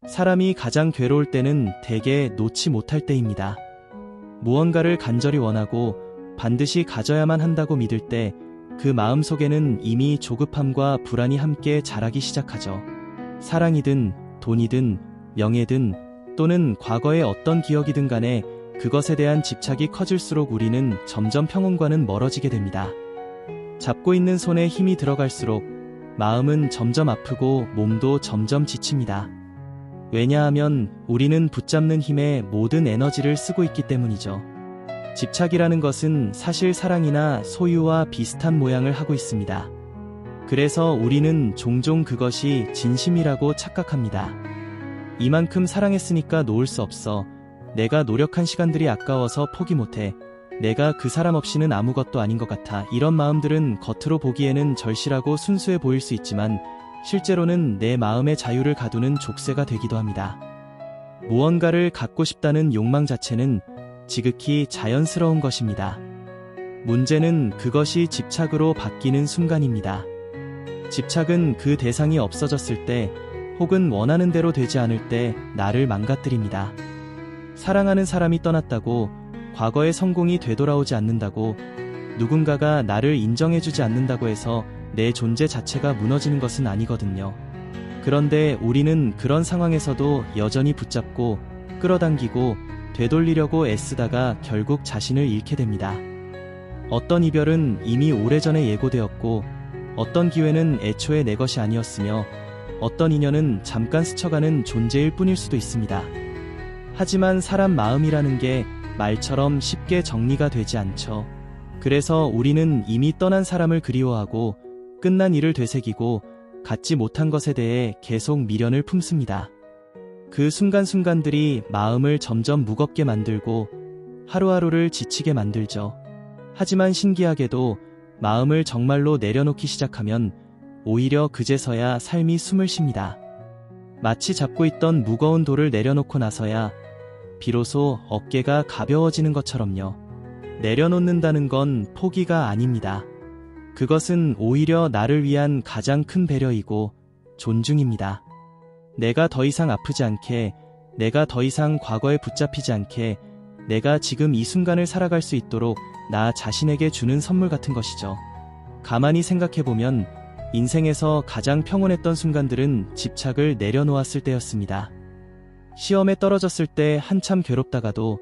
사람이 가장 괴로울 때는 대개 놓지 못할 때입니다. 무언가를 간절히 원하고 반드시 가져야만 한다고 믿을 때 그 마음 속에는 이미 조급함과 불안이 함께 자라기 시작하죠. 사랑이든 돈이든 명예든 또는 과거의 어떤 기억이든 간에 그것에 대한 집착이 커질수록 우리는 점점 평온과는 멀어지게 됩니다. 잡고 있는 손에 힘이 들어갈수록 마음은 점점 아프고 몸도 점점 지칩니다. 왜냐하면 우리는 붙잡는 힘에 모든 에너지를 쓰고 있기 때문이죠. 집착이라는 것은 사실 사랑이나 소유와 비슷한 모양을 하고 있습니다. 그래서 우리는 종종 그것이 진심이라고 착각합니다. 이만큼 사랑했으니까 놓을 수 없어. 내가 노력한 시간들이 아까워서 포기 못해. 내가 그 사람 없이는 아무것도 아닌 것 같아. 이런 마음들은 겉으로 보기에는 절실하고 순수해 보일 수 있지만 실제로는 내 마음의 자유를 가두는 족쇄가 되기도 합니다. 무언가를 갖고 싶다는 욕망 자체는 지극히 자연스러운 것입니다. 문제는 그것이 집착으로 바뀌는 순간입니다. 집착은 그 대상이 없어졌을 때 혹은 원하는 대로 되지 않을 때 나를 망가뜨립니다. 사랑하는 사람이 떠났다고, 과거의 성공이 되돌아오지 않는다고, 누군가가 나를 인정해주지 않는다고 해서 내 존재 자체가 무너지는 것은 아니거든요. 그런데 우리는 그런 상황에서도 여전히 붙잡고 끌어당기고 되돌리려고 애쓰다가 결국 자신을 잃게 됩니다. 어떤 이별은 이미 오래전에 예고되었고 어떤 기회는 애초에 내 것이 아니었으며 어떤 인연은 잠깐 스쳐가는 존재일 뿐일 수도 있습니다. 하지만 사람 마음이라는 게 말처럼 쉽게 정리가 되지 않죠. 그래서 우리는 이미 떠난 사람을 그리워하고 끝난 일을 되새기고 갖지 못한 것에 대해 계속 미련을 품습니다. 그 순간순간들이 마음을 점점 무겁게 만들고 하루하루를 지치게 만들죠. 하지만 신기하게도 마음을 정말로 내려놓기 시작하면 오히려 그제서야 삶이 숨을 쉽니다. 마치 잡고 있던 무거운 돌을 내려놓고 나서야 비로소 어깨가 가벼워지는 것처럼요. 내려놓는다는 건 포기가 아닙니다. 그것은 오히려 나를 위한 가장 큰 배려이고 존중입니다. 내가 더 이상 아프지 않게, 내가 더 이상 과거에 붙잡히지 않게, 내가 지금 이 순간을 살아갈 수 있도록 나 자신에게 주는 선물 같은 것이죠. 가만히 생각해보면 인생에서 가장 평온했던 순간들은 집착을 내려놓았을 때였습니다. 시험에 떨어졌을 때 한참 괴롭다가도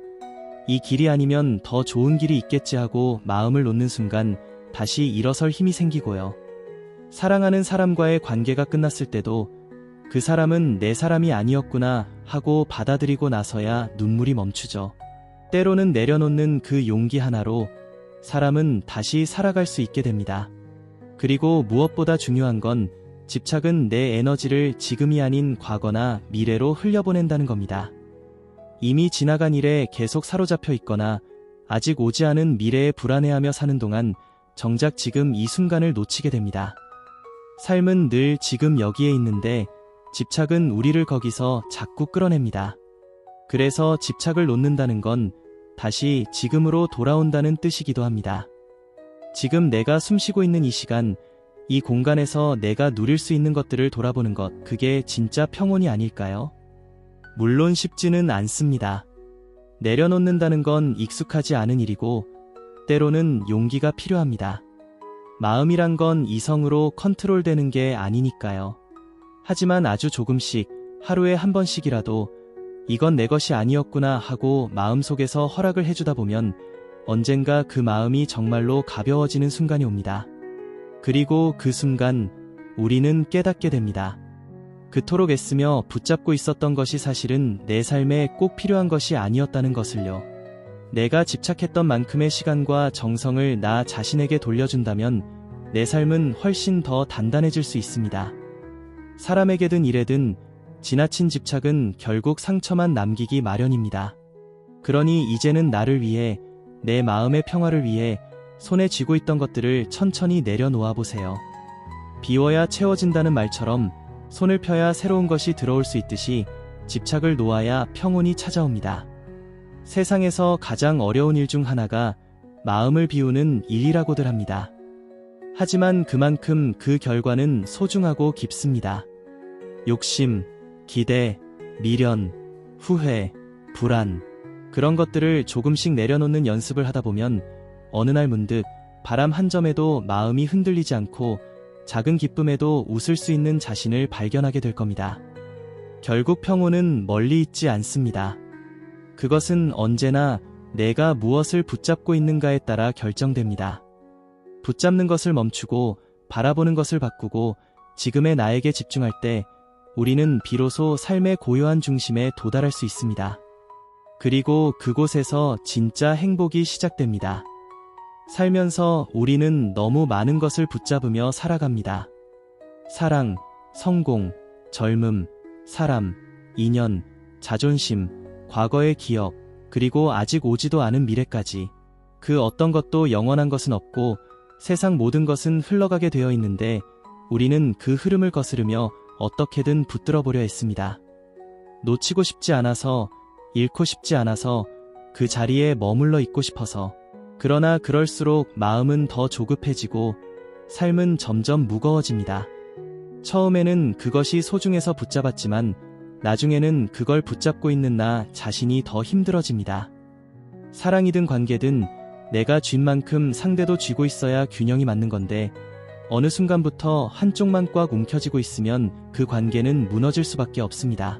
이 길이 아니면 더 좋은 길이 있겠지 하고 마음을 놓는 순간 다시 일어설 힘이 생기고요. 사랑하는 사람과의 관계가 끝났을 때도 그 사람은 내 사람이 아니었구나 하고 받아들이고 나서야 눈물이 멈추죠. 때로는 내려놓는 그 용기 하나로 사람은 다시 살아갈 수 있게 됩니다. 그리고 무엇보다 중요한 건 집착은 내 에너지를 지금이 아닌 과거나 미래로 흘려보낸다는 겁니다. 이미 지나간 일에 계속 사로잡혀 있거나 아직 오지 않은 미래에 불안해하며 사는 동안 정작 지금 이 순간을 놓치게 됩니다. 삶은 늘 지금 여기에 있는데 집착은 우리를 거기서 자꾸 끌어냅니다. 그래서 집착을 놓는다는 건 다시 지금으로 돌아온다는 뜻이기도 합니다. 지금 내가 숨쉬고 있는 이 시간, 이 공간에서 내가 누릴 수 있는 것들을 돌아보는 것, 그게 진짜 평온이 아닐까요? 물론 쉽지는 않습니다. 내려놓는다는 건 익숙하지 않은 일이고 때로는 용기가 필요합니다. 마음이란 건 이성으로 컨트롤되는 게 아니니까요. 하지만 아주 조금씩, 하루에 한 번씩이라도 이건 내 것이 아니었구나 하고 마음속에서 허락을 해주다 보면 언젠가 그 마음이 정말로 가벼워지는 순간이 옵니다. 그리고 그 순간 우리는 깨닫게 됩니다. 그토록 애쓰며 붙잡고 있었던 것이 사실은 내 삶에 꼭 필요한 것이 아니었다는 것을요. 내가 집착했던 만큼의 시간과 정성을 나 자신에게 돌려준다면 내 삶은 훨씬 더 단단해질 수 있습니다. 사람에게든 일에든 지나친 집착은 결국 상처만 남기기 마련입니다. 그러니 이제는 나를 위해, 내 마음의 평화를 위해 손에 쥐고 있던 것들을 천천히 내려놓아 보세요. 비워야 채워진다는 말처럼 손을 펴야 새로운 것이 들어올 수 있듯이 집착을 놓아야 평온이 찾아옵니다. 세상에서 가장 어려운 일 중 하나가 마음을 비우는 일이라고들 합니다. 하지만 그만큼 그 결과는 소중하고 깊습니다. 욕심, 기대, 미련, 후회, 불안, 그런 것들을 조금씩 내려놓는 연습을 하다 보면 어느 날 문득 바람 한 점에도 마음이 흔들리지 않고 작은 기쁨에도 웃을 수 있는 자신을 발견하게 될 겁니다. 결국 평온은 멀리 있지 않습니다. 그것은 언제나 내가 무엇을 붙잡고 있는가에 따라 결정됩니다. 붙잡는 것을 멈추고 바라보는 것을 바꾸고 지금의 나에게 집중할 때 우리는 비로소 삶의 고요한 중심에 도달할 수 있습니다. 그리고 그곳에서 진짜 행복이 시작됩니다. 살면서 우리는 너무 많은 것을 붙잡으며 살아갑니다. 사랑, 성공, 젊음, 사람, 인연, 자존심, 과거의 기억, 그리고 아직 오지도 않은 미래까지. 그 어떤 것도 영원한 것은 없고 세상 모든 것은 흘러가게 되어 있는데 우리는 그 흐름을 거스르며 어떻게든 붙들어 보려 했습니다. 놓치고 싶지 않아서, 잃고 싶지 않아서, 그 자리에 머물러 있고 싶어서. 그러나 그럴수록 마음은 더 조급해지고 삶은 점점 무거워집니다. 처음에는 그것이 소중해서 붙잡았지만 나중에는 그걸 붙잡고 있는 나 자신이 더 힘들어집니다. 사랑이든 관계든 내가 쥔 만큼 상대도 쥐고 있어야 균형이 맞는 건데 어느 순간부터 한쪽만 꽉 움켜쥐고 있으면 그 관계는 무너질 수밖에 없습니다.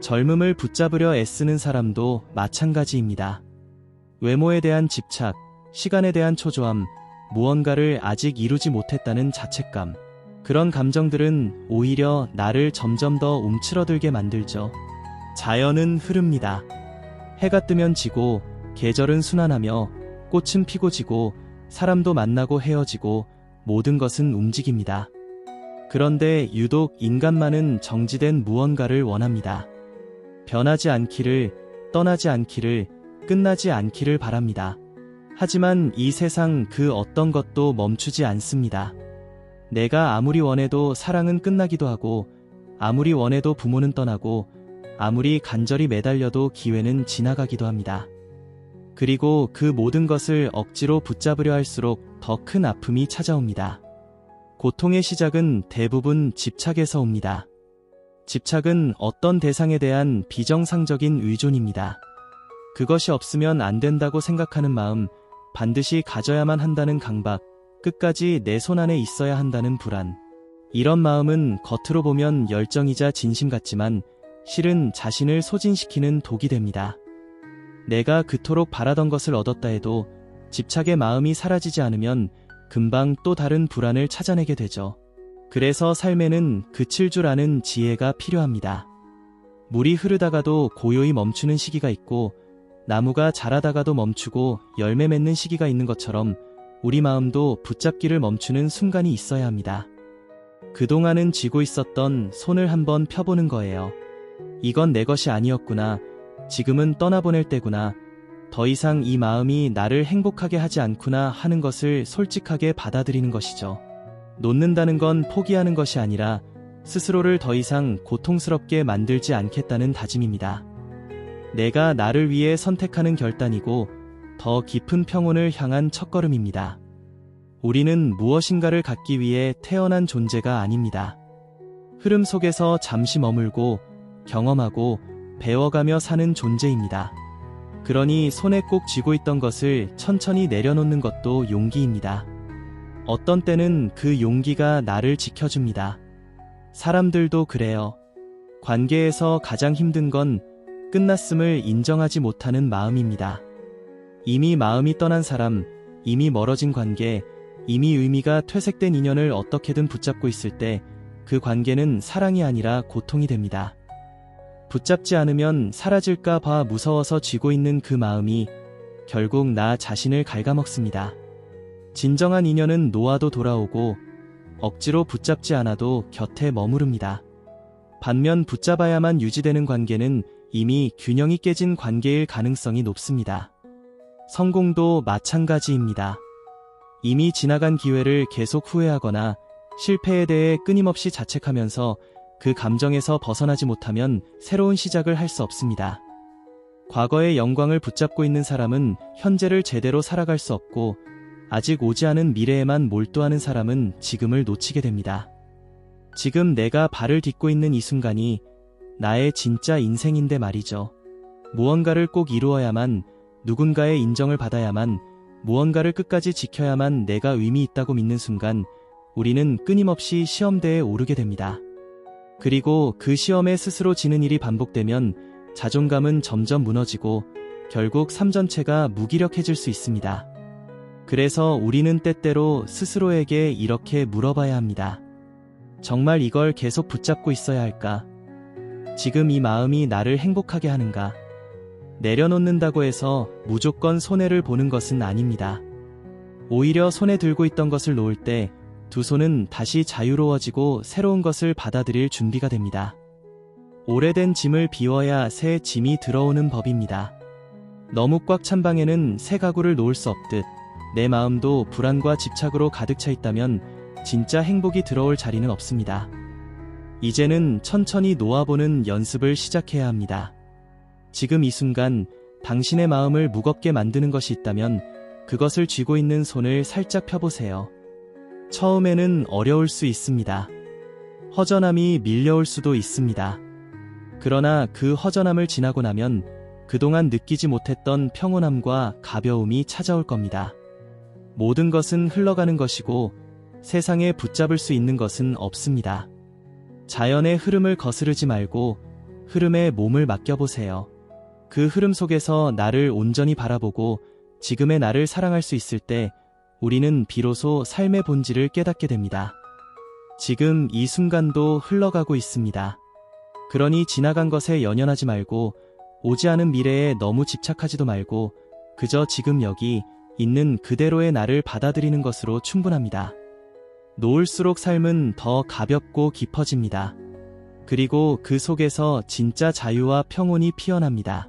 젊음을 붙잡으려 애쓰는 사람도 마찬가지입니다. 외모에 대한 집착, 시간에 대한 초조함, 무언가를 아직 이루지 못했다는 자책감, 그런 감정들은 오히려 나를 점점 더 움츠러들게 만들죠. 자연은 흐릅니다. 해가 뜨면 지고, 계절은 순환하며, 꽃은 피고 지고, 사람도 만나고 헤어지고, 모든 것은 움직입니다. 그런데 유독 인간만은 정지된 무언가를 원합니다. 변하지 않기를, 떠나지 않기를, 끝나지 않기를 바랍니다. 하지만 이 세상 그 어떤 것도 멈추지 않습니다. 내가 아무리 원해도 사랑은 끝나기도 하고, 아무리 원해도 부모는 떠나고, 아무리 간절히 매달려도 기회는 지나가기도 합니다. 그리고 그 모든 것을 억지로 붙잡으려 할수록 더 큰 아픔이 찾아옵니다. 고통의 시작은 대부분 집착에서 옵니다. 집착은 어떤 대상에 대한 비정상적인 의존입니다. 그것이 없으면 안 된다고 생각하는 마음, 반드시 가져야만 한다는 강박, 끝까지 내 손 안에 있어야 한다는 불안. 이런 마음은 겉으로 보면 열정이자 진심 같지만 실은 자신을 소진시키는 독이 됩니다. 내가 그토록 바라던 것을 얻었다 해도 집착의 마음이 사라지지 않으면 금방 또 다른 불안을 찾아내게 되죠. 그래서 삶에는 그칠 줄 아는 지혜가 필요합니다. 물이 흐르다가도 고요히 멈추는 시기가 있고 나무가 자라다가도 멈추고 열매 맺는 시기가 있는 것처럼 우리 마음도 붙잡기를 멈추는 순간이 있어야 합니다. 그동안은 쥐고 있었던 손을 한번 펴보는 거예요. 이건 내 것이 아니었구나. 지금은 떠나보낼 때구나. 더 이상 이 마음이 나를 행복하게 하지 않구나 하는 것을 솔직하게 받아들이는 것이죠. 놓는다는 건 포기하는 것이 아니라 스스로를 더 이상 고통스럽게 만들지 않겠다는 다짐입니다. 내가 나를 위해 선택하는 결단이고 더 깊은 평온을 향한 첫걸음입니다. 우리는 무엇인가를 갖기 위해 태어난 존재가 아닙니다. 흐름 속에서 잠시 머물고 경험하고 배워가며 사는 존재입니다. 그러니 손에 꼭 쥐고 있던 것을 천천히 내려놓는 것도 용기입니다. 어떤 때는 그 용기가 나를 지켜줍니다. 사람들도 그래요. 관계에서 가장 힘든 건 끝났음을 인정하지 못하는 마음입니다. 이미 마음이 떠난 사람, 이미 멀어진 관계, 이미 의미가 퇴색된 인연을 어떻게든 붙잡고 있을 때 그 관계는 사랑이 아니라 고통이 됩니다. 붙잡지 않으면 사라질까 봐 무서워서 쥐고 있는 그 마음이 결국 나 자신을 갉아먹습니다. 진정한 인연은 놓아도 돌아오고 억지로 붙잡지 않아도 곁에 머무릅니다. 반면 붙잡아야만 유지되는 관계는 이미 균형이 깨진 관계일 가능성이 높습니다. 성공도 마찬가지입니다. 이미 지나간 기회를 계속 후회하거나 실패에 대해 끊임없이 자책하면서 그 감정에서 벗어나지 못하면 새로운 시작을 할 수 없습니다. 과거의 영광을 붙잡고 있는 사람은 현재를 제대로 살아갈 수 없고 아직 오지 않은 미래에만 몰두하는 사람은 지금을 놓치게 됩니다. 지금 내가 발을 딛고 있는 이 순간이 나의 진짜 인생인데 말이죠. 무언가를 꼭 이루어야만, 누군가의 인정을 받아야만, 무언가를 끝까지 지켜야만 내가 의미 있다고 믿는 순간 우리는 끊임없이 시험대에 오르게 됩니다. 그리고 그 시험에 스스로 지는 일이 반복되면 자존감은 점점 무너지고 결국 삶 전체가 무기력해질 수 있습니다. 그래서 우리는 때때로 스스로에게 이렇게 물어봐야 합니다. 정말 이걸 계속 붙잡고 있어야 할까? 지금 이 마음이 나를 행복하게 하는가? 내려놓는다고 해서 무조건 손해를 보는 것은 아닙니다. 오히려 손에 들고 있던 것을 놓을 때 두 손은 다시 자유로워지고 새로운 것을 받아들일 준비가 됩니다. 오래된 짐을 비워야 새 짐이 들어오는 법입니다. 너무 꽉 찬 방에는 새 가구를 놓을 수 없듯 내 마음도 불안과 집착으로 가득 차 있다면 진짜 행복이 들어올 자리는 없습니다. 이제는 천천히 놓아보는 연습을 시작해야 합니다. 지금 이 순간 당신의 마음을 무겁게 만드는 것이 있다면 그것을 쥐고 있는 손을 살짝 펴보세요. 처음에는 어려울 수 있습니다. 허전함이 밀려올 수도 있습니다. 그러나 그 허전함을 지나고 나면 그동안 느끼지 못했던 평온함과 가벼움이 찾아올 겁니다. 모든 것은 흘러가는 것이고 세상에 붙잡을 수 있는 것은 없습니다. 자연의 흐름을 거스르지 말고 흐름에 몸을 맡겨보세요. 그 흐름 속에서 나를 온전히 바라보고 지금의 나를 사랑할 수 있을 때 우리는 비로소 삶의 본질을 깨닫게 됩니다. 지금 이 순간도 흘러가고 있습니다. 그러니 지나간 것에 연연하지 말고 오지 않은 미래에 너무 집착하지도 말고 그저 지금 여기 있는 그대로의 나를 받아들이는 것으로 충분합니다. 놓을수록 삶은 더 가볍고 깊어집니다. 그리고 그 속에서 진짜 자유와 평온이 피어납니다.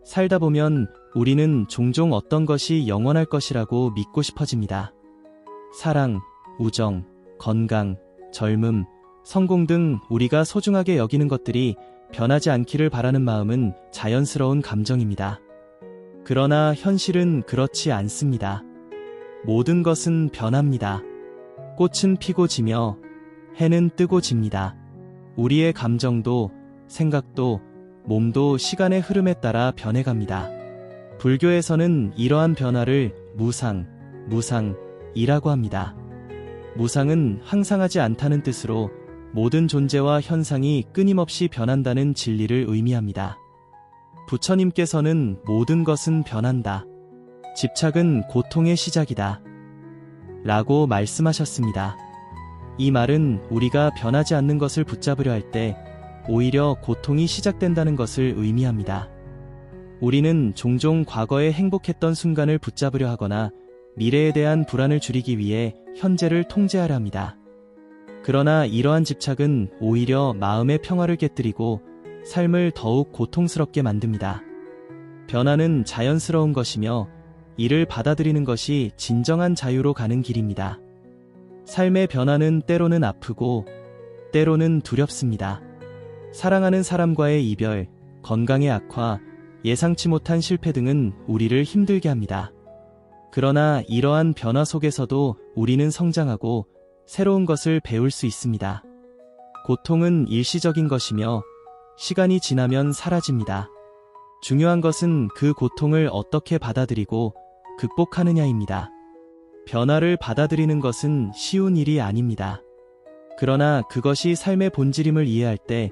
살다 보면 우리는 종종 어떤 것이 영원할 것이라고 믿고 싶어집니다. 사랑, 우정, 건강, 젊음, 성공 등 우리가 소중하게 여기는 것들이 변하지 않기를 바라는 마음은 자연스러운 감정입니다. 그러나 현실은 그렇지 않습니다. 모든 것은 변합니다. 꽃은 피고 지며 해는 뜨고 집니다. 우리의 감정도, 생각도, 몸도 시간의 흐름에 따라 변해갑니다. 불교에서는 이러한 변화를 무상이라고 합니다. 무상은 항상하지 않다는 뜻으로 모든 존재와 현상이 끊임없이 변한다는 진리를 의미합니다. 부처님께서는 모든 것은 변한다. 집착은 고통의 시작이다. 라고 말씀하셨습니다. 이 말은 우리가 변하지 않는 것을 붙잡으려 할 때 오히려 고통이 시작된다는 것을 의미합니다. 우리는 종종 과거에 행복했던 순간을 붙잡으려 하거나 미래에 대한 불안을 줄이기 위해 현재를 통제하려 합니다. 그러나 이러한 집착은 오히려 마음의 평화를 깨뜨리고 삶을 더욱 고통스럽게 만듭니다. 변화는 자연스러운 것이며 이를 받아들이는 것이 진정한 자유로 가는 길입니다. 삶의 변화는 때로는 아프고 때로는 두렵습니다. 사랑하는 사람과의 이별, 건강의 악화, 예상치 못한 실패 등은 우리를 힘들게 합니다. 그러나 이러한 변화 속에서도 우리는 성장하고 새로운 것을 배울 수 있습니다. 고통은 일시적인 것이며 시간이 지나면 사라집니다. 중요한 것은 그 고통을 어떻게 받아들이고 극복하느냐입니다. 변화를 받아들이는 것은 쉬운 일이 아닙니다. 그러나 그것이 삶의 본질임을 이해할 때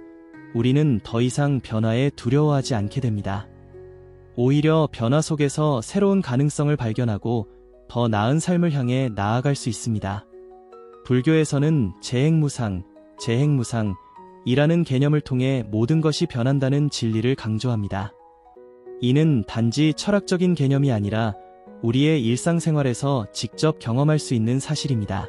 우리는 더 이상 변화에 두려워하지 않게 됩니다. 오히려 변화 속에서 새로운 가능성을 발견하고 더 나은 삶을 향해 나아갈 수 있습니다. 불교에서는 재행무상이라는 개념을 통해 모든 것이 변한다는 진리를 강조합니다. 이는 단지 철학적인 개념이 아니라 우리의 일상생활에서 직접 경험할 수 있는 사실입니다.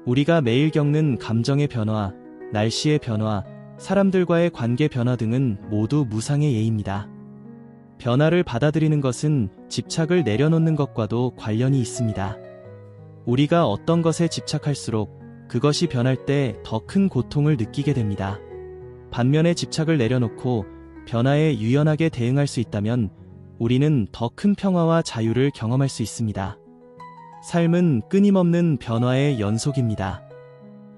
우리가 매일 겪는 감정의 변화, 날씨의 변화, 사람들과의 관계 변화 등은 모두 무상의 예입니다. 변화를 받아들이는 것은 집착을 내려놓는 것과도 관련이 있습니다. 우리가 어떤 것에 집착할수록 그것이 변할 때 더 큰 고통을 느끼게 됩니다. 반면에 집착을 내려놓고 변화에 유연하게 대응할 수 있다면 우리는 더 큰 평화와 자유를 경험할 수 있습니다. 삶은 끊임없는 변화의 연속입니다.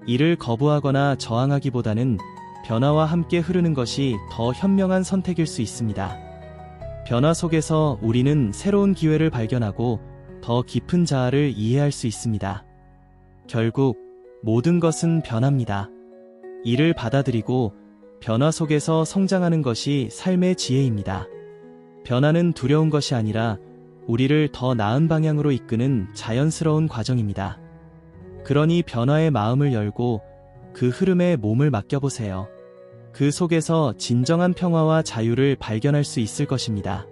이를 거부하거나 저항하기보다는 변화와 함께 흐르는 것이 더 현명한 선택일 수 있습니다. 변화 속에서 우리는 새로운 기회를 발견하고 더 깊은 자아를 이해할 수 있습니다. 결국 모든 것은 변합니다. 이를 받아들이고 변화 속에서 성장하는 것이 삶의 지혜입니다. 변화는 두려운 것이 아니라 우리를 더 나은 방향으로 이끄는 자연스러운 과정입니다. 그러니 변화의 마음을 열고 그 흐름에 몸을 맡겨보세요. 그 속에서 진정한 평화와 자유를 발견할 수 있을 것입니다.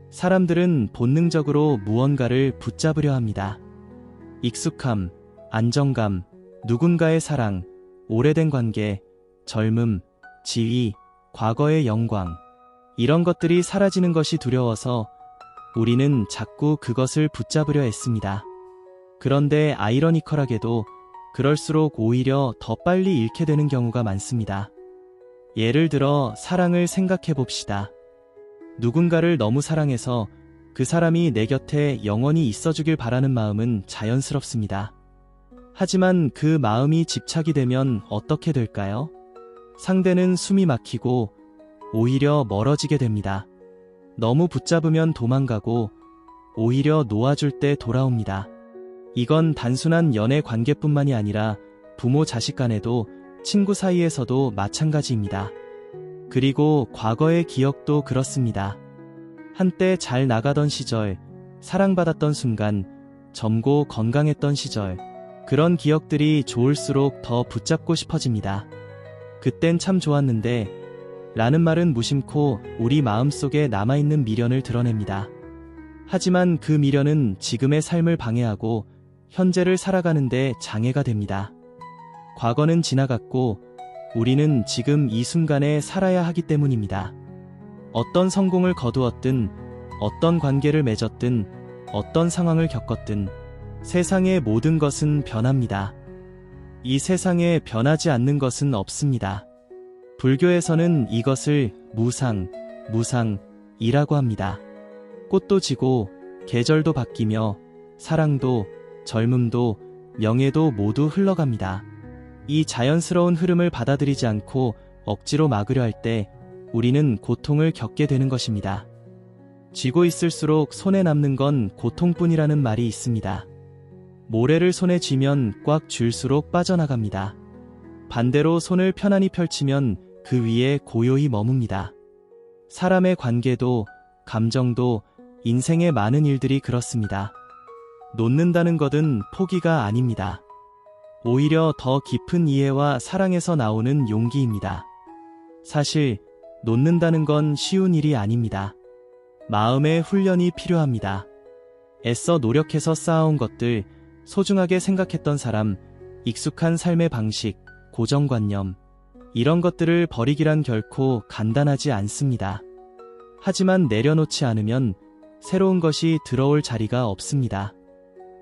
사람들은 본능적으로 무언가를 붙잡으려 합니다. 익숙함, 안정감, 누군가의 사랑, 오래된 관계, 젊음, 지위, 과거의 영광, 이런 것들이 사라지는 것이 두려워서 우리는 자꾸 그것을 붙잡으려 애씁니다. 그런데 아이러니컬하게도 그럴수록 오히려 더 빨리 잃게 되는 경우가 많습니다. 예를 들어 사랑을 생각해 봅시다. 누군가를 너무 사랑해서 그 사람이 내 곁에 영원히 있어주길 바라는 마음은 자연스럽습니다. 하지만 그 마음이 집착이 되면 어떻게 될까요? 상대는 숨이 막히고 오히려 멀어지게 됩니다. 너무 붙잡으면 도망가고 오히려 놓아줄 때 돌아옵니다. 이건 단순한 연애 관계뿐만이 아니라 부모 자식 간에도 친구 사이에서도 마찬가지입니다. 그리고 과거의 기억도 그렇습니다. 한때 잘 나가던 시절, 사랑받았던 순간, 젊고 건강했던 시절, 그런 기억들이 좋을수록 더 붙잡고 싶어집니다. 그땐 참 좋았는데 라는 말은 무심코 우리 마음속에 남아있는 미련을 드러냅니다. 하지만 그 미련은 지금의 삶을 방해하고 현재를 살아가는데 장애가 됩니다. 과거는 지나갔고 우리는 지금 이 순간에 살아야 하기 때문입니다. 어떤 성공을 거두었든, 어떤 관계를 맺었든, 어떤 상황을 겪었든 세상의 모든 것은 변합니다. 이 세상에 변하지 않는 것은 없습니다. 불교에서는 이것을 무상이라고 합니다. 꽃도 지고 계절도 바뀌며 사랑도 젊음도 명예도 모두 흘러갑니다. 이 자연스러운 흐름을 받아들이지 않고 억지로 막으려 할 때 우리는 고통을 겪게 되는 것입니다. 쥐고 있을수록 손에 남는 건 고통뿐이라는 말이 있습니다. 모래를 손에 쥐면 꽉 쥘수록 빠져나갑니다. 반대로 손을 편안히 펼치면 그 위에 고요히 머뭅니다. 사람의 관계도, 감정도, 인생의 많은 일들이 그렇습니다. 놓는다는 것은 포기가 아닙니다. 오히려 더 깊은 이해와 사랑에서 나오는 용기입니다. 사실 놓는다는 건 쉬운 일이 아닙니다. 마음의 훈련이 필요합니다. 애써 노력해서 쌓아온 것들, 소중하게 생각했던 사람, 익숙한 삶의 방식, 고정관념, 이런 것들을 버리기란 결코 간단하지 않습니다. 하지만 내려놓지 않으면 새로운 것이 들어올 자리가 없습니다.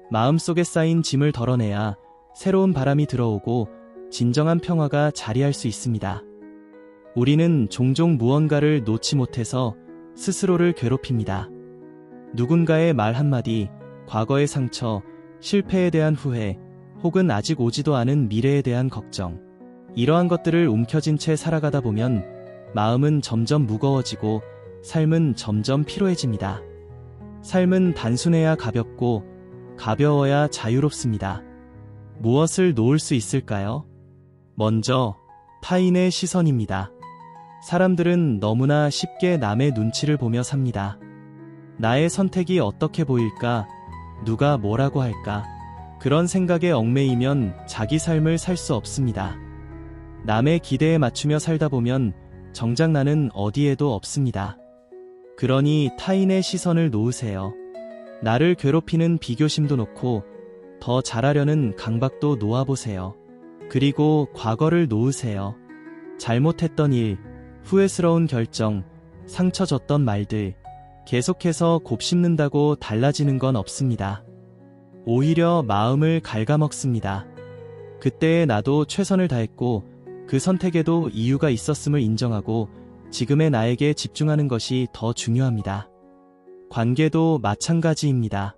마음속에 쌓인 짐을 덜어내야 새로운 바람이 들어오고 진정한 평화가 자리할 수 있습니다. 우리는 종종 무언가를 놓지 못해서 스스로를 괴롭힙니다. 누군가의 말 한마디, 과거의 상처, 실패에 대한 후회, 혹은 아직 오지도 않은 미래에 대한 걱정, 이러한 것들을 움켜쥔 채 살아가다 보면 마음은 점점 무거워지고 삶은 점점 피로해집니다. 삶은 단순해야 가볍고 가벼워야 자유롭습니다. 무엇을 놓을 수 있을까요? 먼저 타인의 시선입니다. 사람들은 너무나 쉽게 남의 눈치를 보며 삽니다. 나의 선택이 어떻게 보일까? 누가 뭐라고 할까? 그런 생각에 얽매이면 자기 삶을 살 수 없습니다. 남의 기대에 맞추며 살다 보면 정작 나는 어디에도 없습니다. 그러니 타인의 시선을 놓으세요. 나를 괴롭히는 비교심도 놓고 더 잘하려는 강박도 놓아보세요. 그리고 과거를 놓으세요. 잘못했던 일, 후회스러운 결정, 상처 줬던 말들, 계속해서 곱씹는다고 달라지는 건 없습니다. 오히려 마음을 갉아먹습니다. 그때의 나도 최선을 다했고 그 선택에도 이유가 있었음을 인정하고 지금의 나에게 집중하는 것이 더 중요합니다. 관계도 마찬가지입니다.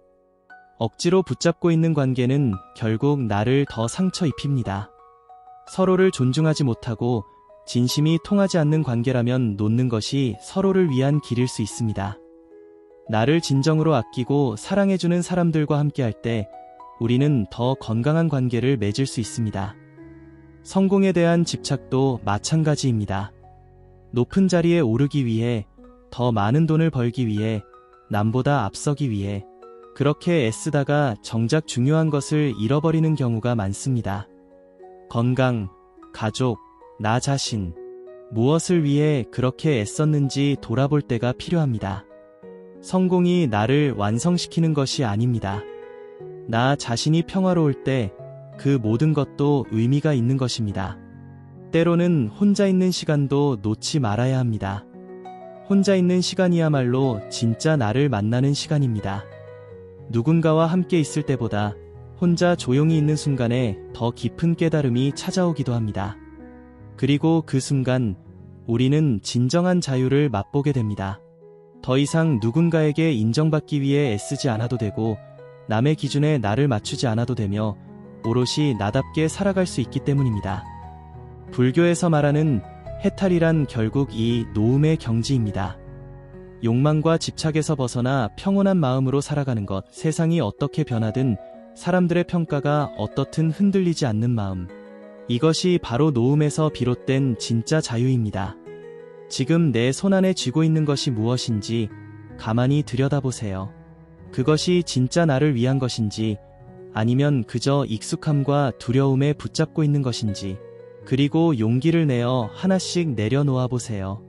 억지로 붙잡고 있는 관계는 결국 나를 더 상처 입힙니다. 서로를 존중하지 못하고 진심이 통하지 않는 관계라면 놓는 것이 서로를 위한 길일 수 있습니다. 나를 진정으로 아끼고 사랑해주는 사람들과 함께할 때 우리는 더 건강한 관계를 맺을 수 있습니다. 성공에 대한 집착도 마찬가지입니다. 높은 자리에 오르기 위해, 더 많은 돈을 벌기 위해, 남보다 앞서기 위해 그렇게 애쓰다가 정작 중요한 것을 잃어버리는 경우가 많습니다. 건강, 가족, 나 자신, 무엇을 위해 그렇게 애썼는지 돌아볼 때가 필요합니다. 성공이 나를 완성시키는 것이 아닙니다. 나 자신이 평화로울 때 그 모든 것도 의미가 있는 것입니다. 때로는 혼자 있는 시간도 놓지 말아야 합니다. 혼자 있는 시간이야말로 진짜 나를 만나는 시간입니다. 누군가와 함께 있을 때보다 혼자 조용히 있는 순간에 더 깊은 깨달음이 찾아오기도 합니다. 그리고 그 순간 우리는 진정한 자유를 맛보게 됩니다. 더 이상 누군가에게 인정받기 위해 애쓰지 않아도 되고 남의 기준에 나를 맞추지 않아도 되며 오롯이 나답게 살아갈 수 있기 때문입니다. 불교에서 말하는 해탈이란 결국 이 노음의 경지입니다. 욕망과 집착에서 벗어나 평온한 마음으로 살아가는 것, 세상이 어떻게 변하든 사람들의 평가가 어떻든 흔들리지 않는 마음. 이것이 바로 노음에서 비롯된 진짜 자유입니다. 지금 내 손안에 쥐고 있는 것이 무엇인지 가만히 들여다보세요. 그것이 진짜 나를 위한 것인지 아니면 그저 익숙함과 두려움에 붙잡고 있는 것인지, 그리고 용기를 내어 하나씩 내려놓아 보세요.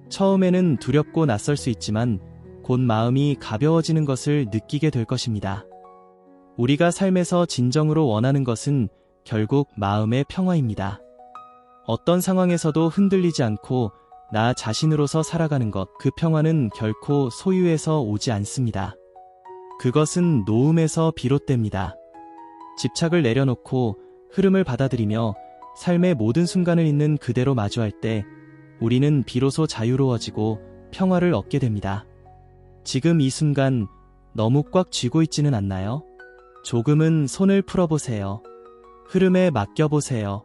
처음에는 두렵고 낯설 수 있지만 곧 마음이 가벼워지는 것을 느끼게 될 것입니다. 우리가 삶에서 진정으로 원하는 것은 결국 마음의 평화입니다. 어떤 상황에서도 흔들리지 않고 나 자신으로서 살아가는 것, 그 평화는 결코 소유에서 오지 않습니다. 그것은 노음에서 비롯됩니다. 집착을 내려놓고 흐름을 받아들이며 삶의 모든 순간을 있는 그대로 마주할 때 우리는 비로소 자유로워지고 평화를 얻게 됩니다. 지금 이 순간 너무 꽉 쥐고 있지는 않나요? 조금은 손을 풀어보세요. 흐름에 맡겨보세요.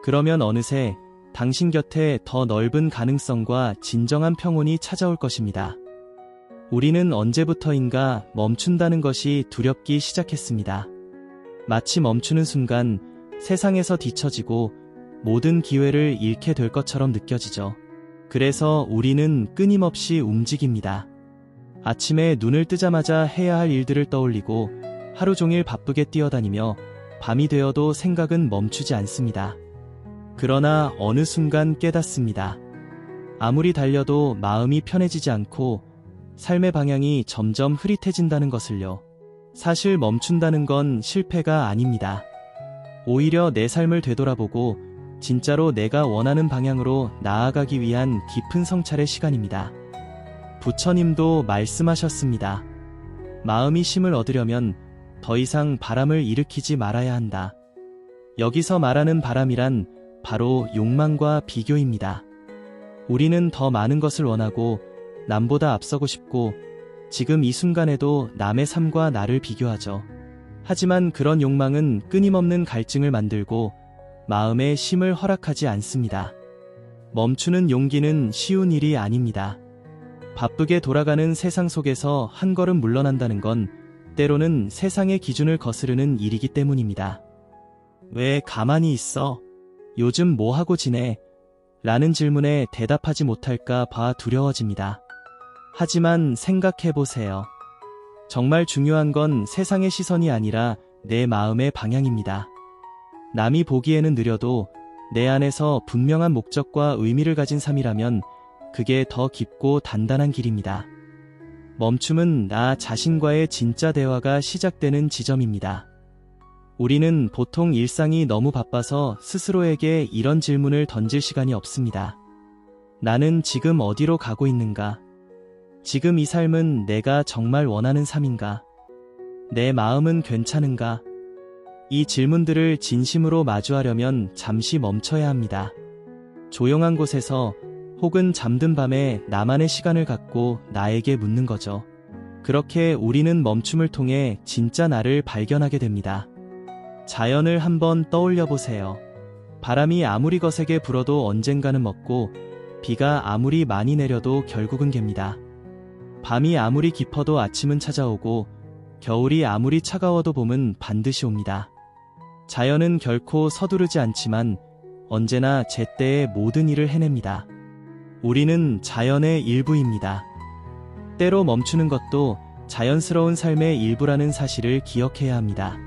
그러면 어느새 당신 곁에 더 넓은 가능성과 진정한 평온이 찾아올 것입니다. 우리는 언제부터인가 멈춘다는 것이 두렵기 시작했습니다. 마치 멈추는 순간 세상에서 뒤처지고 모든 기회를 잃게 될 것처럼 느껴지죠. 그래서 우리는 끊임없이 움직입니다. 아침에 눈을 뜨자마자 해야 할 일들을 떠올리고 하루 종일 바쁘게 뛰어다니며 밤이 되어도 생각은 멈추지 않습니다. 그러나 어느 순간 깨닫습니다. 아무리 달려도 마음이 편해지지 않고 삶의 방향이 점점 흐릿해진다는 것을요. 사실 멈춘다는 건 실패가 아닙니다. 오히려 내 삶을 되돌아보고 진짜로 내가 원하는 방향으로 나아가기 위한 깊은 성찰의 시간입니다. 부처님도 말씀하셨습니다. 마음이 쉼을 얻으려면 더 이상 바람을 일으키지 말아야 한다. 여기서 말하는 바람이란 바로 욕망과 비교입니다. 우리는 더 많은 것을 원하고 남보다 앞서고 싶고 지금 이 순간에도 남의 삶과 나를 비교하죠. 하지만 그런 욕망은 끊임없는 갈증을 만들고 마음의 쉼을 허락하지 않습니다. 멈추는 용기는 쉬운 일이 아닙니다. 바쁘게 돌아가는 세상 속에서 한 걸음 물러난다는 건 때로는 세상의 기준을 거스르는 일이기 때문입니다. 왜 가만히 있어? 요즘 뭐 하고 지내? 라는 질문에 대답하지 못할까 봐 두려워집니다. 하지만 생각해보세요. 정말 중요한 건 세상의 시선이 아니라 내 마음의 방향입니다. 남이 보기에는 느려도 내 안에서 분명한 목적과 의미를 가진 삶이라면 그게 더 깊고 단단한 길입니다. 멈춤은 나 자신과의 진짜 대화가 시작되는 지점입니다. 우리는 보통 일상이 너무 바빠서 스스로에게 이런 질문을 던질 시간이 없습니다. 나는 지금 어디로 가고 있는가? 지금 이 삶은 내가 정말 원하는 삶인가? 내 마음은 괜찮은가? 이 질문들을 진심으로 마주하려면 잠시 멈춰야 합니다. 조용한 곳에서 혹은 잠든 밤에 나만의 시간을 갖고 나에게 묻는 거죠. 그렇게 우리는 멈춤을 통해 진짜 나를 발견하게 됩니다. 자연을 한번 떠올려 보세요. 바람이 아무리 거세게 불어도 언젠가는 멎고 비가 아무리 많이 내려도 결국은 갭니다. 밤이 아무리 깊어도 아침은 찾아오고 겨울이 아무리 차가워도 봄은 반드시 옵니다. 자연은 결코 서두르지 않지만 언제나 제때에 모든 일을 해냅니다. 우리는 자연의 일부입니다. 때로 멈추는 것도 자연스러운 삶의 일부라는 사실을 기억해야 합니다.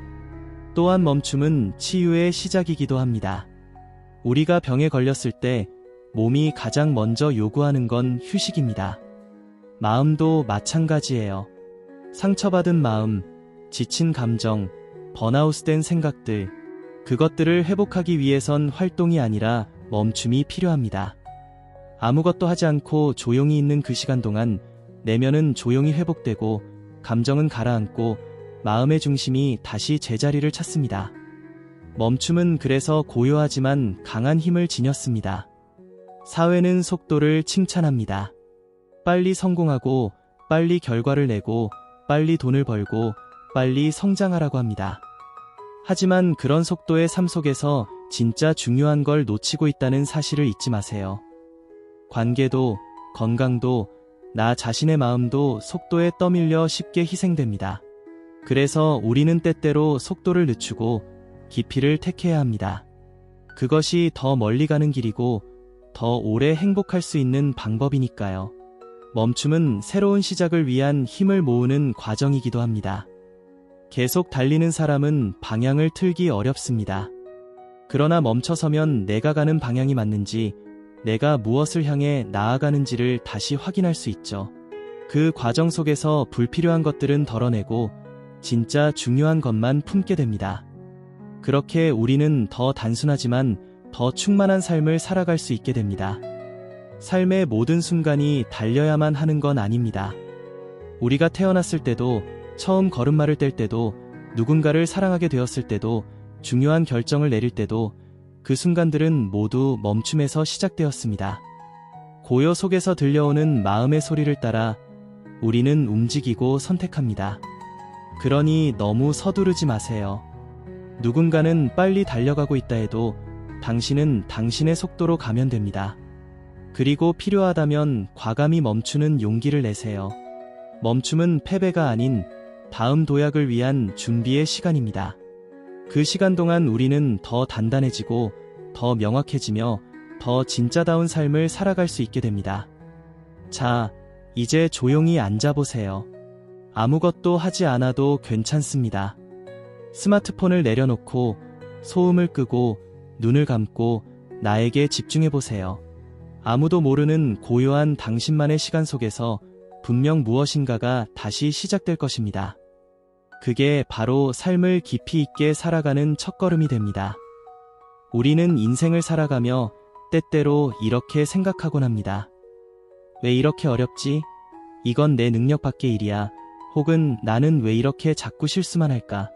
또한 멈춤은 치유의 시작이기도 합니다. 우리가 병에 걸렸을 때 몸이 가장 먼저 요구하는 건 휴식입니다. 마음도 마찬가지예요. 상처받은 마음, 지친 감정, 번아웃된 생각들, 그것들을 회복하기 위해선 활동이 아니라 멈춤이 필요합니다. 아무것도 하지 않고 조용히 있는 그 시간 동안 내면은 조용히 회복되고 감정은 가라앉고 마음의 중심이 다시 제자리를 찾습니다. 멈춤은 그래서 고요하지만 강한 힘을 지녔습니다. 사회는 속도를 칭찬합니다. 빨리 성공하고 빨리 결과를 내고 빨리 돈을 벌고 빨리 성장하라고 합니다. 하지만 그런 속도의 삶 속에서 진짜 중요한 걸 놓치고 있다는 사실을 잊지 마세요. 관계도, 건강도, 나 자신의 마음도 속도에 떠밀려 쉽게 희생됩니다. 그래서 우리는 때때로 속도를 늦추고 깊이를 택해야 합니다. 그것이 더 멀리 가는 길이고 더 오래 행복할 수 있는 방법이니까요. 멈춤은 새로운 시작을 위한 힘을 모으는 과정이기도 합니다. 계속 달리는 사람은 방향을 틀기 어렵습니다. 그러나 멈춰서면 내가 가는 방향이 맞는지, 내가 무엇을 향해 나아가는지를 다시 확인할 수 있죠. 그 과정 속에서 불필요한 것들은 덜어내고 진짜 중요한 것만 품게 됩니다. 그렇게 우리는 더 단순하지만 더 충만한 삶을 살아갈 수 있게 됩니다. 삶의 모든 순간이 달려야만 하는 건 아닙니다. 우리가 태어났을 때도, 처음 걸음마를 뗄 때도, 누군가를 사랑하게 되었을 때도, 중요한 결정을 내릴 때도 그 순간들은 모두 멈춤에서 시작되었습니다. 고요 속에서 들려오는 마음의 소리를 따라 우리는 움직이고 선택합니다. 그러니 너무 서두르지 마세요. 누군가는 빨리 달려가고 있다 해도 당신은 당신의 속도로 가면 됩니다. 그리고 필요하다면 과감히 멈추는 용기를 내세요. 멈춤은 패배가 아닌 다음 도약을 위한 준비의 시간입니다. 그 시간 동안 우리는 더 단단해지고 더 명확해지며 더 진짜다운 삶을 살아갈 수 있게 됩니다. 자, 이제 조용히 앉아보세요. 아무것도 하지 않아도 괜찮습니다. 스마트폰을 내려놓고 소음을 끄고 눈을 감고 나에게 집중해보세요. 아무도 모르는 고요한 당신만의 시간 속에서 분명 무엇인가가 다시 시작될 것입니다. 그게 바로 삶을 깊이 있게 살아가는 첫걸음이 됩니다. 우리는 인생을 살아가며 때때로 이렇게 생각하곤 합니다. 왜 이렇게 어렵지? 이건 내 능력 밖의 일이야. 혹은 나는 왜 이렇게 자꾸 실수만 할까?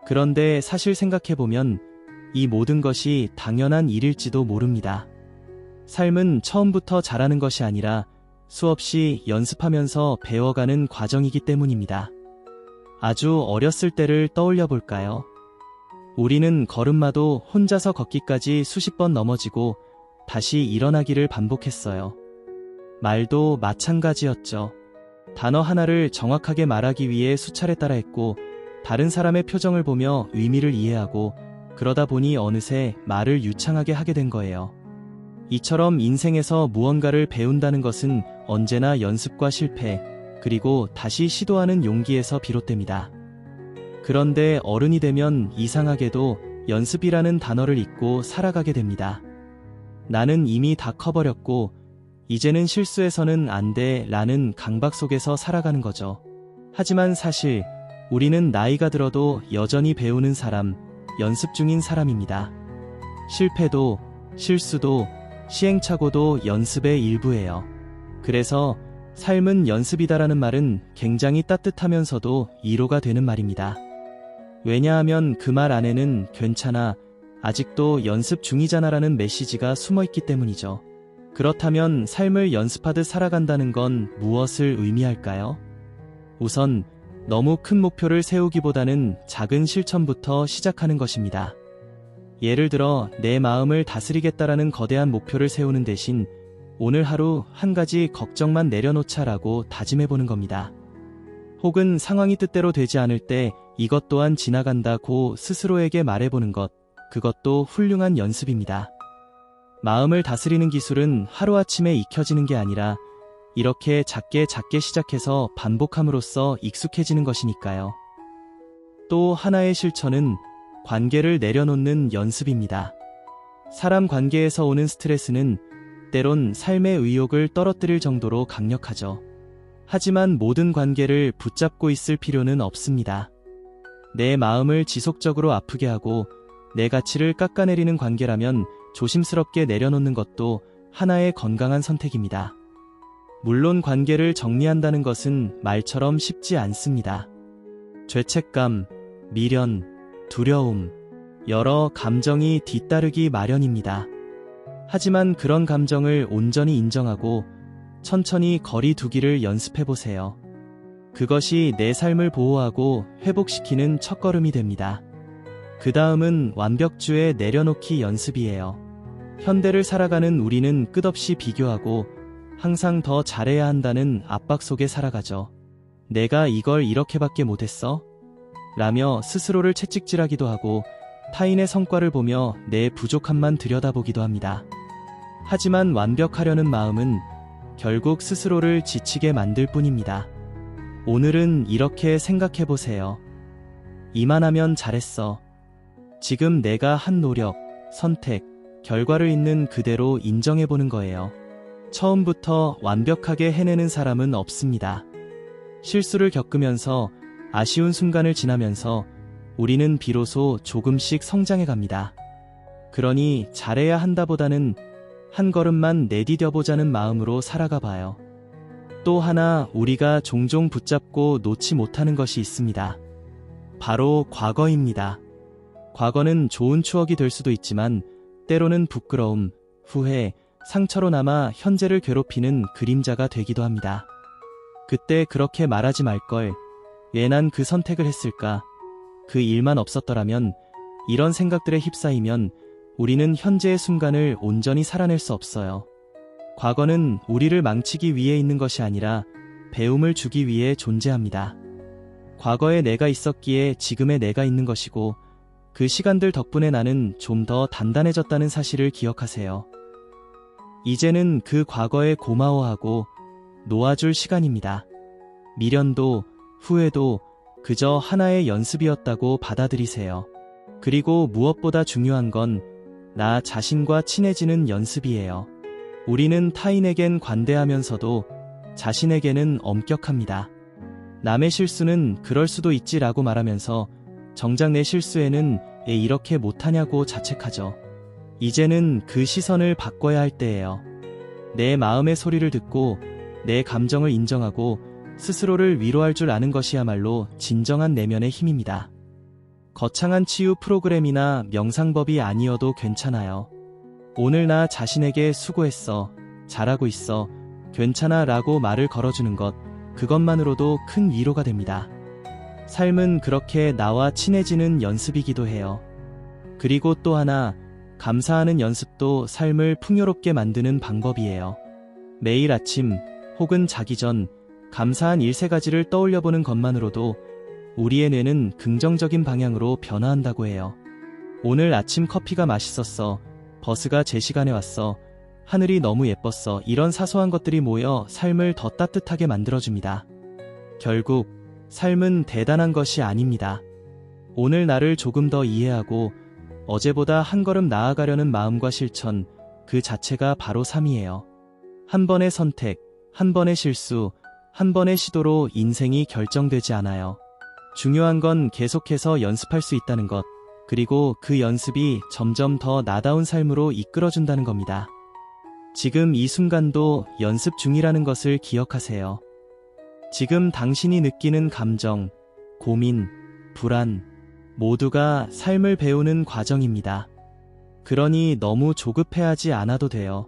그런데 사실 생각해보면 이 모든 것이 당연한 일일지도 모릅니다. 삶은 처음부터 잘하는 것이 아니라 수없이 연습하면서 배워가는 과정이기 때문입니다. 아주 어렸을 때를 떠올려 볼까요? 우리는 걸음마도 혼자서 걷기까지 수십 번 넘어지고 다시 일어나기를 반복했어요. 말도 마찬가지였죠. 단어 하나를 정확하게 말하기 위해 수차례 따라했고 다른 사람의 표정을 보며 의미를 이해하고 그러다 보니 어느새 말을 유창하게 하게 된 거예요. 이처럼 인생에서 무언가를 배운다는 것은 언제나 연습과 실패, 그리고 다시 시도하는 용기에서 비롯됩니다. 그런데 어른이 되면 이상하게도 연습이라는 단어를 잊고 살아가게 됩니다. 나는 이미 다 커버렸고 이제는 실수해서는 안 돼 라는 강박 속에서 살아가는 거죠. 하지만 사실 우리는 나이가 들어도 여전히 배우는 사람, 연습 중인 사람입니다. 실패도, 실수도, 시행착오도 연습의 일부예요. 그래서 삶은 연습이다라는 말은 굉장히 따뜻하면서도 위로가 되는 말입니다. 왜냐하면 그 말 안에는 괜찮아, 아직도 연습 중이잖아라는 메시지가 숨어있기 때문이죠. 그렇다면 삶을 연습하듯 살아간다는 건 무엇을 의미할까요? 우선 너무 큰 목표를 세우기보다는 작은 실천부터 시작하는 것입니다. 예를 들어 내 마음을 다스리겠다라는 거대한 목표를 세우는 대신 오늘 하루 한 가지 걱정만 내려놓자라고 다짐해보는 겁니다. 혹은 상황이 뜻대로 되지 않을 때 이것 또한 지나간다고 스스로에게 말해보는 것, 그것도 훌륭한 연습입니다. 마음을 다스리는 기술은 하루아침에 익혀지는 게 아니라 이렇게 작게 시작해서 반복함으로써 익숙해지는 것이니까요. 또 하나의 실천은 관계를 내려놓는 연습입니다. 사람 관계에서 오는 스트레스는 때론 삶의 의욕을 떨어뜨릴 정도로 강력하죠. 하지만 모든 관계를 붙잡고 있을 필요는 없습니다. 내 마음을 지속적으로 아프게 하고 내 가치를 깎아내리는 관계라면 조심스럽게 내려놓는 것도 하나의 건강한 선택입니다. 물론 관계를 정리한다는 것은 말처럼 쉽지 않습니다. 죄책감, 미련, 두려움, 여러 감정이 뒤따르기 마련입니다. 하지만 그런 감정을 온전히 인정하고 천천히 거리 두기를 연습해보세요. 그것이 내 삶을 보호하고 회복시키는 첫걸음이 됩니다. 그 다음은 완벽주의 내려놓기 연습이에요. 현대를 살아가는 우리는 끝없이 비교하고 항상 더 잘해야 한다는 압박 속에 살아가죠. 내가 이걸 이렇게밖에 못했어? 라며 스스로를 채찍질하기도 하고 타인의 성과를 보며 내 부족함만 들여다보기도 합니다. 하지만 완벽하려는 마음은 결국 스스로를 지치게 만들 뿐입니다. 오늘은 이렇게 생각해보세요. 이만하면 잘했어. 지금 내가 한 노력, 선택, 결과를 있는 그대로 인정해보는 거예요. 처음부터 완벽하게 해내는 사람은 없습니다. 실수를 겪으면서 아쉬운 순간을 지나면서 우리는 비로소 조금씩 성장해 갑니다. 그러니 잘해야 한다보다는 한 걸음만 내디뎌보자는 마음으로 살아가 봐요. 또 하나 우리가 종종 붙잡고 놓지 못하는 것이 있습니다. 바로 과거입니다. 과거는 좋은 추억이 될 수도 있지만 때로는 부끄러움, 후회, 상처로 남아 현재를 괴롭히는 그림자가 되기도 합니다. 그때 그렇게 말하지 말걸, 왜 난 그 선택을 했을까, 그 일만 없었더라면, 이런 생각들에 휩싸이면 우리는 현재의 순간을 온전히 살아낼 수 없어요. 과거는 우리를 망치기 위해 있는 것이 아니라 배움을 주기 위해 존재합니다. 과거에 내가 있었기에 지금의 내가 있는 것이고 그 시간들 덕분에 나는 좀 더 단단해졌다는 사실을 기억하세요. 이제는 그 과거에 고마워하고 놓아줄 시간입니다. 미련도 후회도 그저 하나의 연습이었다고 받아들이세요. 그리고 무엇보다 중요한 건 나 자신과 친해지는 연습이에요. 우리는 타인에겐 관대하면서도 자신에게는 엄격합니다. 남의 실수는 그럴 수도 있지라고 말하면서 정작 내 실수에는 왜 이렇게 못하냐고 자책하죠. 이제는 그 시선을 바꿔야 할 때예요. 내 마음의 소리를 듣고 내 감정을 인정하고 스스로를 위로할 줄 아는 것이야말로 진정한 내면의 힘입니다. 거창한 치유 프로그램이나 명상법이 아니어도 괜찮아요. 오늘 나 자신에게 수고했어, 잘하고 있어, 괜찮아 라고 말을 걸어주는 것, 그것만으로도 큰 위로가 됩니다. 삶은 그렇게 나와 친해지는 연습이기도 해요. 그리고 또 하나, 감사하는 연습도 삶을 풍요롭게 만드는 방법이에요. 매일 아침 혹은 자기 전 감사한 일세 가지를 떠올려보는 것만으로도 우리의 뇌는 긍정적인 방향으로 변화한다고 해요. 오늘 아침 커피가 맛있었어. 버스가 제 시간에 왔어. 하늘이 너무 예뻤어. 이런 사소한 것들이 모여 삶을 더 따뜻하게 만들어줍니다. 결국 삶은 대단한 것이 아닙니다. 오늘 나를 조금 더 이해하고 어제보다 한 걸음 나아가려는 마음과 실천, 그 자체가 바로 삶이에요. 한 번의 선택, 한 번의 실수, 한 번의 시도로 인생이 결정되지 않아요. 중요한 건 계속해서 연습할 수 있다는 것, 그리고 그 연습이 점점 더 나다운 삶으로 이끌어준다는 겁니다. 지금 이 순간도 연습 중이라는 것을 기억하세요. 지금 당신이 느끼는 감정, 고민, 불안, 모두가 삶을 배우는 과정입니다. 그러니 너무 조급해하지 않아도 돼요.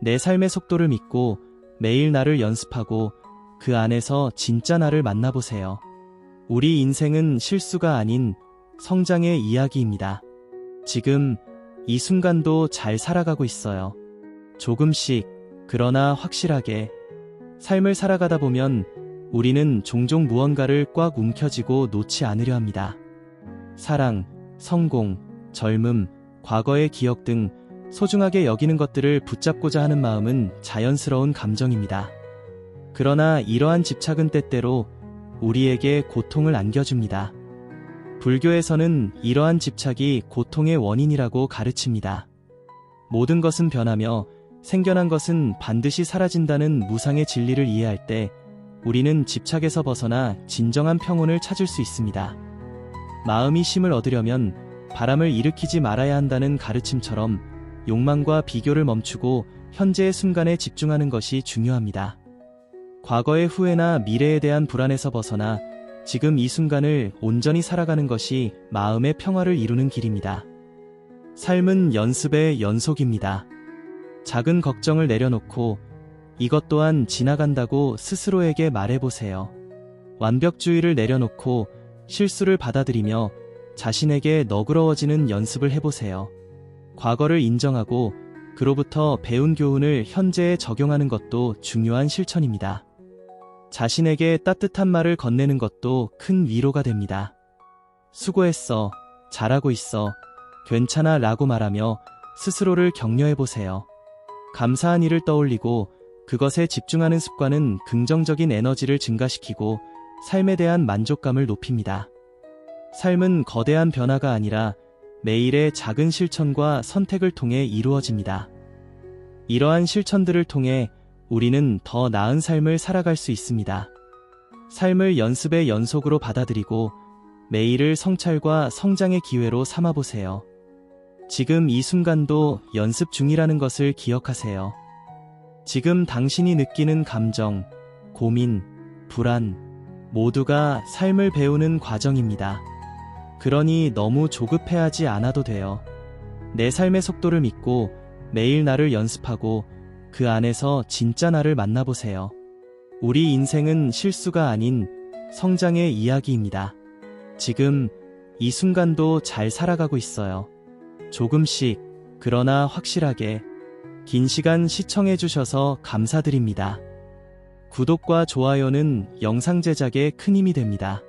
내 삶의 속도를 믿고 매일 나를 연습하고 그 안에서 진짜 나를 만나보세요. 우리 인생은 실수가 아닌 성장의 이야기입니다. 지금 이 순간도 잘 살아가고 있어요. 조금씩, 그러나 확실하게. 삶을 살아가다 보면 우리는 종종 무언가를 꽉 움켜쥐고 놓지 않으려 합니다. 사랑, 성공, 젊음, 과거의 기억 등 소중하게 여기는 것들을 붙잡고자 하는 마음은 자연스러운 감정입니다. 그러나 이러한 집착은 때때로 우리에게 고통을 안겨줍니다. 불교에서는 이러한 집착이 고통의 원인이라고 가르칩니다. 모든 것은 변하며 생겨난 것은 반드시 사라진다는 무상의 진리를 이해할 때 우리는 집착에서 벗어나 진정한 평온을 찾을 수 있습니다. 마음이 쉼을 얻으려면 바람을 일으키지 말아야 한다는 가르침처럼 욕망과 비교를 멈추고 현재의 순간에 집중하는 것이 중요합니다. 과거의 후회나 미래에 대한 불안에서 벗어나 지금 이 순간을 온전히 살아가는 것이 마음의 평화를 이루는 길입니다. 삶은 연습의 연속입니다. 작은 걱정을 내려놓고 이것 또한 지나간다고 스스로에게 말해보세요. 완벽주의를 내려놓고 실수를 받아들이며 자신에게 너그러워지는 연습을 해보세요. 과거를 인정하고 그로부터 배운 교훈을 현재에 적용하는 것도 중요한 실천입니다. 자신에게 따뜻한 말을 건네는 것도 큰 위로가 됩니다. 수고했어, 잘하고 있어, 괜찮아 라고 말하며 스스로를 격려해보세요. 감사한 일을 떠올리고 그것에 집중하는 습관은 긍정적인 에너지를 증가시키고 삶에 대한 만족감을 높입니다. 삶은 거대한 변화가 아니라 매일의 작은 실천과 선택을 통해 이루어집니다. 이러한 실천들을 통해 우리는 더 나은 삶을 살아갈 수 있습니다. 삶을 연습의 연속으로 받아들이고 매일을 성찰과 성장의 기회로 삼아보세요. 지금 이 순간도 연습 중이라는 것을 기억하세요. 지금 당신이 느끼는 감정, 고민, 불안, 모두가 삶을 배우는 과정입니다. 그러니 너무 조급해하지 않아도 돼요. 내 삶의 속도를 믿고 매일 나를 연습하고 그 안에서 진짜 나를 만나보세요. 우리 인생은 실수가 아닌 성장의 이야기입니다. 지금 이 순간도 잘 살아가고 있어요. 조금씩, 그러나 확실하게. 긴 시간 시청해주셔서 감사드립니다. 구독과 좋아요는 영상 제작에 큰 힘이 됩니다.